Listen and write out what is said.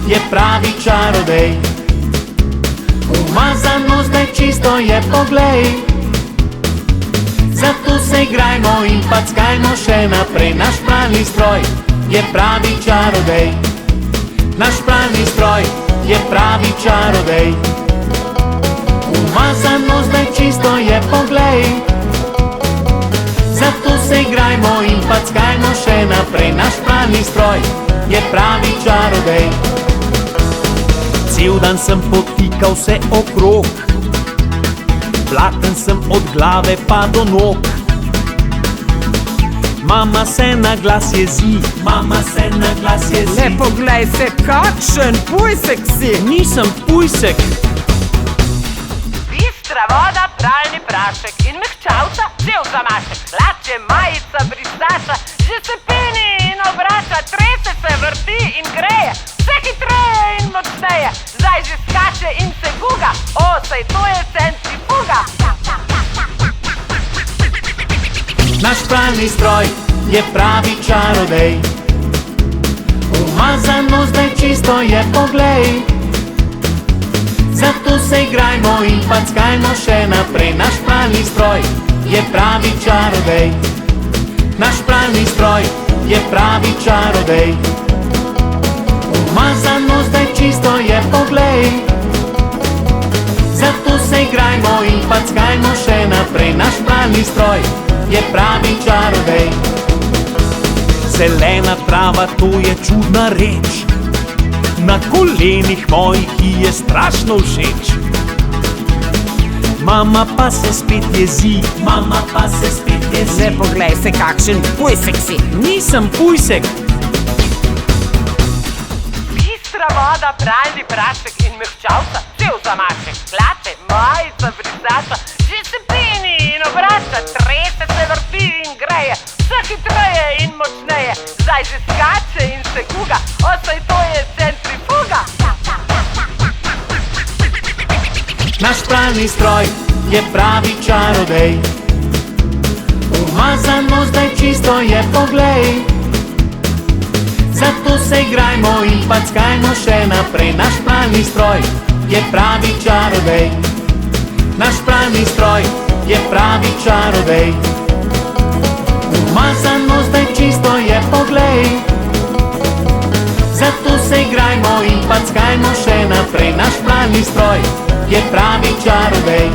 je pravi čarodej. Umazano zdaj čisto je, poglej. Zato se igrajmo in packajmo še naprej. Naš pralni stroj je pravi čarodej. Naš pralni stroj je pravi čarodej. Umazano zdaj čisto je, poglej. Zato se igrajmo in packajmo še naprej. Naš pralni stroj je pravi čarodej. Cel dan sem potikal vse okrog, platen sem od glave pa do nog. Mama se na glas jezi, mama se na glas jezi. Le poglej se, kakšen pujsek si. Nisem pujsek. Bistra voda, pralni prašek in mehčavca, cel zamašek. Hlače, majica, brisača, že se peni in obrača. Trese se, vrti in greje, vse hitreje in močneje. Zdaj že skače in se guga, o, saj to je centrifuga. Naš pralni stroj je pravi čarodej. Umazano zdaj čisto je, poglej. Zato se igrajmo in packajmo še naprej. Naš pralni stroj je pravi čarodej. Naš pralni stroj je pravi čarodej. Umazano zdaj čisto je, poglej. Zato se igrajmo in packajmo še naprej. Naš pralni stroj je pravi čarodej. Zelena trava, to je čudna reč. Na kolenih mojih ji je strašno všeč. Mama pa se spet jezi, mama pa se spet jezi. Le poglej se, kakšen pujsek si. Nisem pujsek. Bistra voda, pralni prašek in mehčavca, cel zamašek. Hlače, majica, brisača, že se peni in obrača. Trese se, vrti in greje, vse hitreje in močneje. Zdaj že skače in se guga, o, saj to je centrifuga. Naš pralni stroj je pravi čarodej. Umazano zdaj čisto je, poglej. Zato se igrajmo in packajmo še naprej. Naš pralni stroj je pravi čarodej. Naš pralni stroj je pravi čarodej. Umazano zdaj čisto je, poglej. Zato se igrajmo in packajmo še naprej. Naš pralni stroj je pravi čarodej.